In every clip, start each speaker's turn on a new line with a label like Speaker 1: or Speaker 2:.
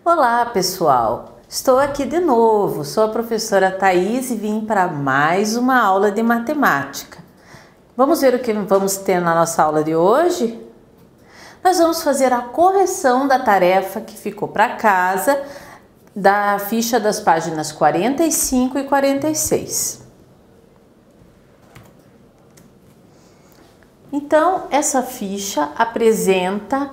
Speaker 1: Olá pessoal, estou aqui de novo, sou a professora Thaís e vim para mais uma aula de matemática. Vamos ver o que vamos ter na nossa aula de hoje? Nós vamos fazer a correção da tarefa que ficou para casa, da ficha das páginas 45 e 46. Então, essa ficha apresenta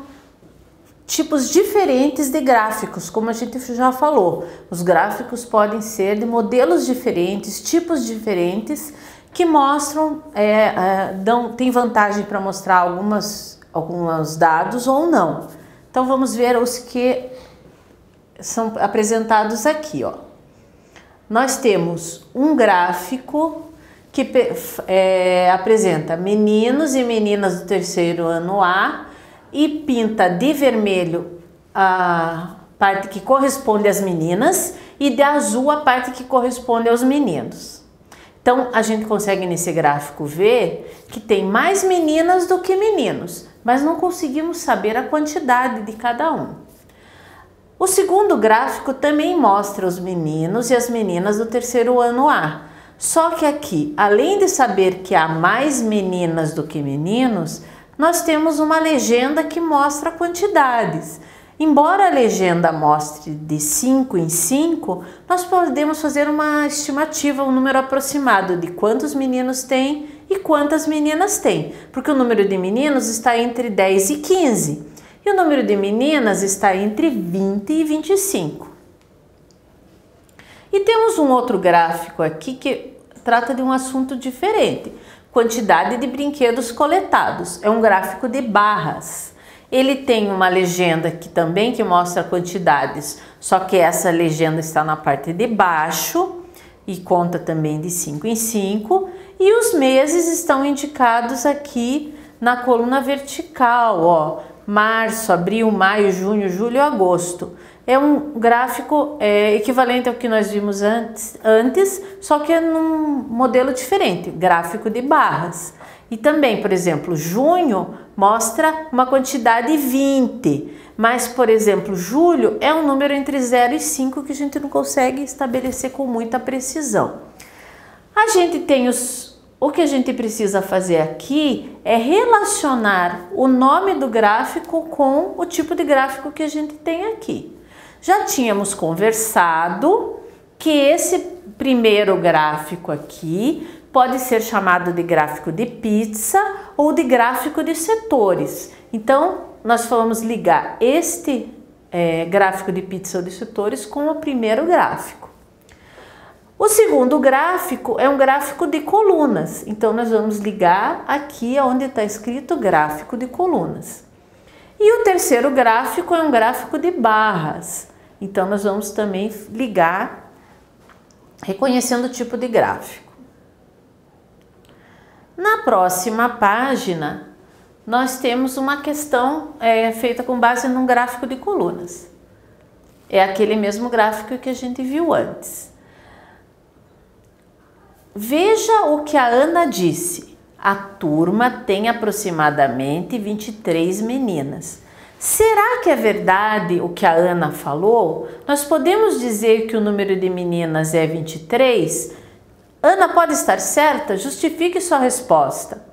Speaker 1: tipos diferentes de gráficos, como a gente já falou. Os gráficos podem ser de modelos diferentes, tipos diferentes, que mostram, tem vantagem para mostrar alguns dados ou não. Então vamos ver os que são apresentados aqui, ó. Nós temos um gráfico que apresenta meninos e meninas do terceiro ano A, e pinta de vermelho a parte que corresponde às meninas e de azul a parte que corresponde aos meninos. Então, a gente consegue nesse gráfico ver que tem mais meninas do que meninos, mas não conseguimos saber a quantidade de cada um. O segundo gráfico também mostra os meninos e as meninas do terceiro ano A, só que aqui, além de saber que há mais meninas do que meninos, nós temos uma legenda que mostra quantidades. Embora a legenda mostre de 5 em 5, nós podemos fazer uma estimativa, um número aproximado de quantos meninos tem e quantas meninas tem, porque o número de meninos está entre 10 e 15 e o número de meninas está entre 20 e 25. E temos um outro gráfico aqui que trata de um assunto diferente. Quantidade de brinquedos coletados. É um gráfico de barras. Ele tem uma legenda que mostra quantidades, só que essa legenda está na parte de baixo e conta também de 5 em 5. E os meses estão indicados aqui na coluna vertical, ó. Março, abril, maio, junho, julho e agosto. É um gráfico equivalente ao que nós vimos antes, só que é num modelo diferente, gráfico de barras. E também, por exemplo, junho mostra uma quantidade 20, mas, por exemplo, julho é um número entre 0 e 5 que a gente não consegue estabelecer com muita precisão. A gente tem o que a gente precisa fazer aqui é relacionar o nome do gráfico com o tipo de gráfico que a gente tem aqui. Já tínhamos conversado que esse primeiro gráfico aqui pode ser chamado de gráfico de pizza ou de gráfico de setores. Então, nós vamos ligar este gráfico de pizza ou de setores com o primeiro gráfico. O segundo gráfico é um gráfico de colunas. Então, nós vamos ligar aqui onde está escrito gráfico de colunas. E o terceiro gráfico é um gráfico de barras. Então, nós vamos também ligar reconhecendo o tipo de gráfico. Na próxima página, nós temos uma questão feita com base num gráfico de colunas. É aquele mesmo gráfico que a gente viu antes. Veja o que a Ana disse. A turma tem aproximadamente 23 meninas. Será que é verdade o que a Ana falou? Nós podemos dizer que o número de meninas é 23? Ana pode estar certa? Justifique sua resposta.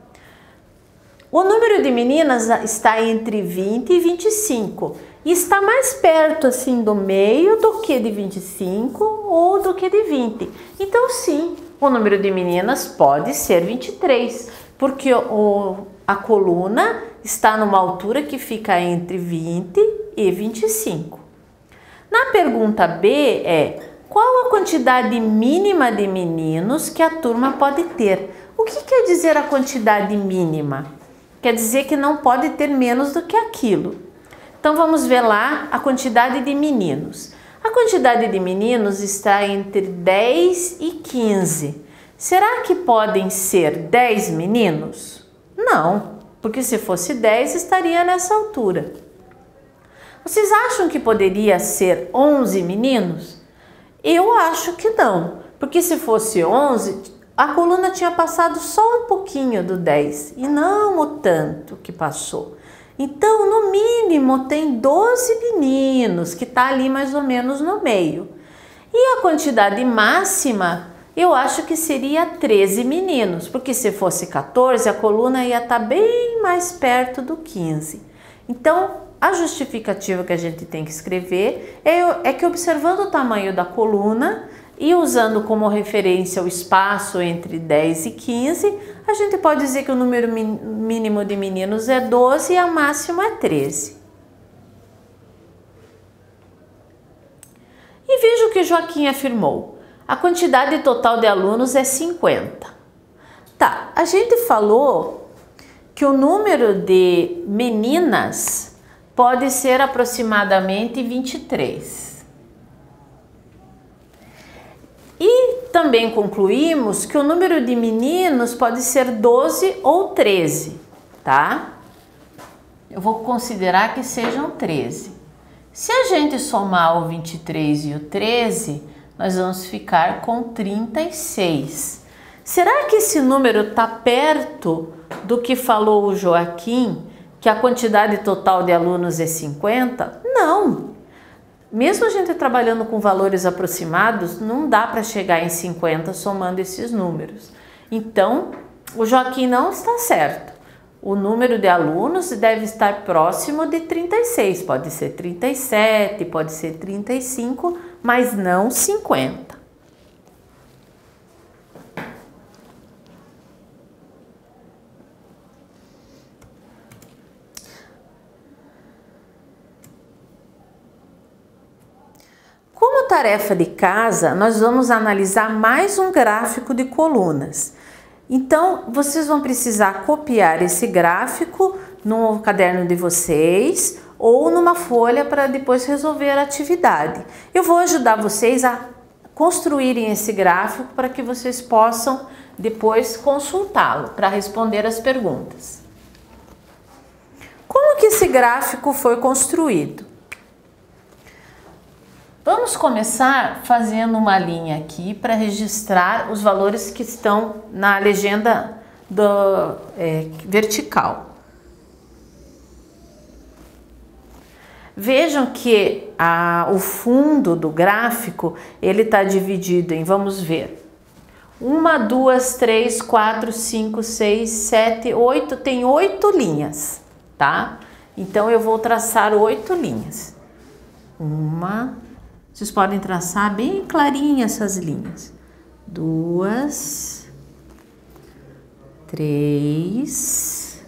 Speaker 1: O número de meninas está entre 20 e 25 e está mais perto assim do meio do que de 25 ou do que de 20. Então sim, o número de meninas pode ser 23, porque a coluna está numa altura que fica entre 20 e 25. Na pergunta B qual a quantidade mínima de meninos que a turma pode ter? O que quer dizer a quantidade mínima? Quer dizer que não pode ter menos do que aquilo. Então vamos ver lá a quantidade de meninos. A quantidade de meninos está entre 10 e 15. Será que podem ser 10 meninos? Não. Porque se fosse 10, estaria nessa altura. Vocês acham que poderia ser 11 meninos? Eu acho que não, porque se fosse 11, a coluna tinha passado só um pouquinho do 10 e não o tanto que passou. Então, no mínimo, mínimo tem 12 meninos, que está ali mais ou menos no meio. E a quantidade máxima, eu acho que seria 13 meninos, porque se fosse 14, a coluna ia estar bem mais perto do 15. Então, a justificativa que a gente tem que escrever é que observando o tamanho da coluna e usando como referência o espaço entre 10 e 15, a gente pode dizer que o número mínimo de meninos é 12 e a máxima é 13. E veja o que Joaquim afirmou. A quantidade total de alunos é 50. Tá, a gente falou que o número de meninas pode ser aproximadamente 23. E também concluímos que o número de meninos pode ser 12 ou 13, tá? Eu vou considerar que sejam 13. Se a gente somar o 23 e o 13, nós vamos ficar com 36. Será que esse número está perto do que falou o Joaquim, que a quantidade total de alunos é 50? Não! Mesmo a gente trabalhando com valores aproximados, não dá para chegar em 50 somando esses números. Então, o Joaquim não está certo. O número de alunos deve estar próximo de 36. Pode ser 37, pode ser 35, mas não 50. Como tarefa de casa, nós vamos analisar mais um gráfico de colunas. Então, vocês vão precisar copiar esse gráfico no caderno de vocês ou numa folha para depois resolver a atividade. Eu vou ajudar vocês a construírem esse gráfico para que vocês possam depois consultá-lo para responder as perguntas. Como que esse gráfico foi construído? Vamos começar fazendo uma linha aqui para registrar os valores que estão na legenda vertical. Vejam que o fundo do gráfico ele está dividido em, vamos ver, 1, 2, 3, 4, 5, 6, 7, 8, tem 8 linhas, tá? Então eu vou traçar 8 linhas. Vocês podem traçar bem clarinhas essas linhas. 2, 3,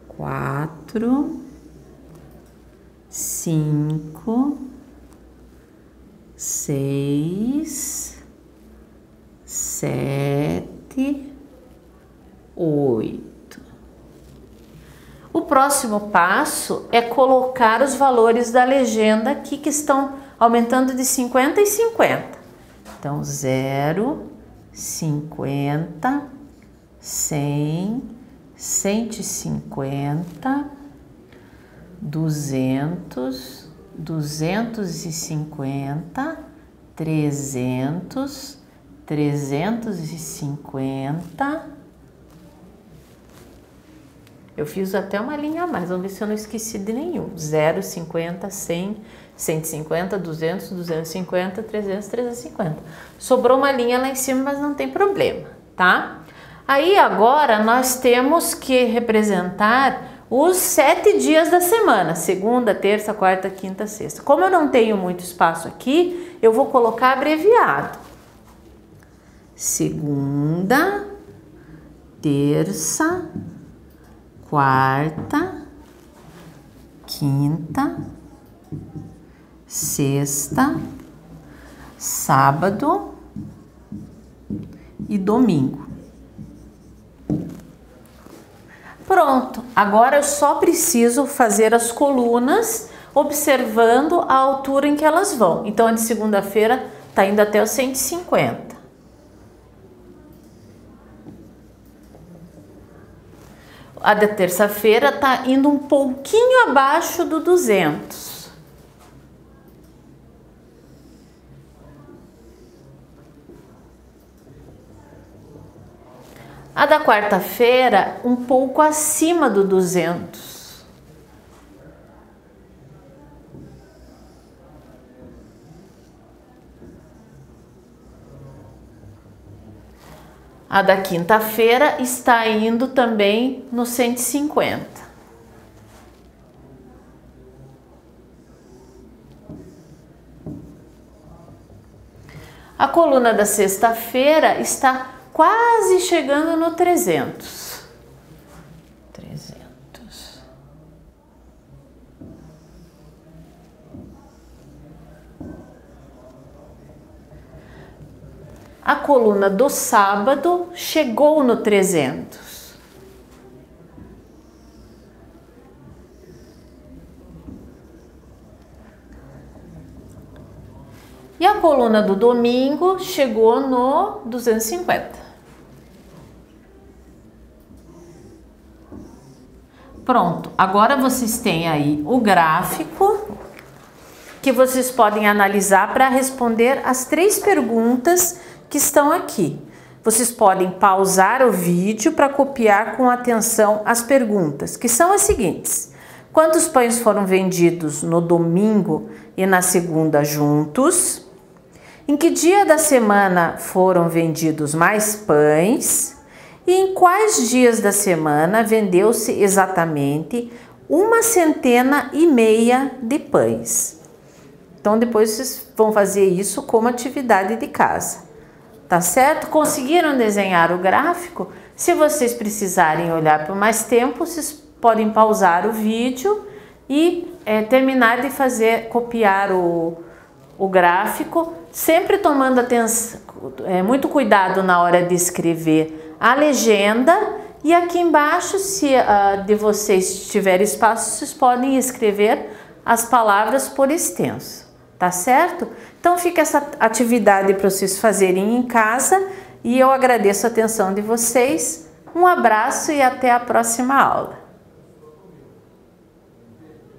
Speaker 1: 4, 5, 6, 7, 8. O próximo passo é colocar os valores da legenda aqui que estão aumentando de 50 e 50. Então, 0, 50, 100, 150, 200, 250, 300, 350. Eu fiz até uma linha a mais, vamos ver se eu não esqueci de nenhum. 0, 50, 100, 150, 200, 250, 300, 350. Sobrou uma linha lá em cima, mas não tem problema, tá? Aí agora nós temos que representar os 7 dias da semana. Segunda, terça, quarta, quinta, sexta. Como eu não tenho muito espaço aqui, eu vou colocar abreviado. Segunda, terça, quarta, quinta, sexta, sábado e domingo. Pronto, agora eu só preciso fazer as colunas observando a altura em que elas vão. Então, a de segunda-feira está indo até os 150. A da terça-feira está indo um pouquinho abaixo do 200. A da quarta-feira, um pouco acima do 200. A da quinta-feira está indo também no 150. A coluna da sexta-feira está quase chegando no 300. A coluna do sábado chegou no 300. E a coluna do domingo chegou no 250. Pronto, agora vocês têm aí o gráfico que vocês podem analisar para responder as 3 perguntas que estão aqui. Vocês podem pausar o vídeo para copiar com atenção as perguntas, que são as seguintes: quantos pães foram vendidos no domingo e na segunda juntos? Em que dia da semana foram vendidos mais pães? E em quais dias da semana vendeu-se exatamente 1,5 de pães? Então depois vocês vão fazer isso como atividade de casa. Tá certo? Conseguiram desenhar o gráfico? Se vocês precisarem olhar por mais tempo, vocês podem pausar o vídeo e terminar de copiar o gráfico, sempre tomando atenção, muito cuidado na hora de escrever a legenda. E aqui embaixo, se de vocês tiver espaço, vocês podem escrever as palavras por extenso. Tá certo? Então fica essa atividade para vocês fazerem em casa e eu agradeço a atenção de vocês. Um abraço e até a próxima aula.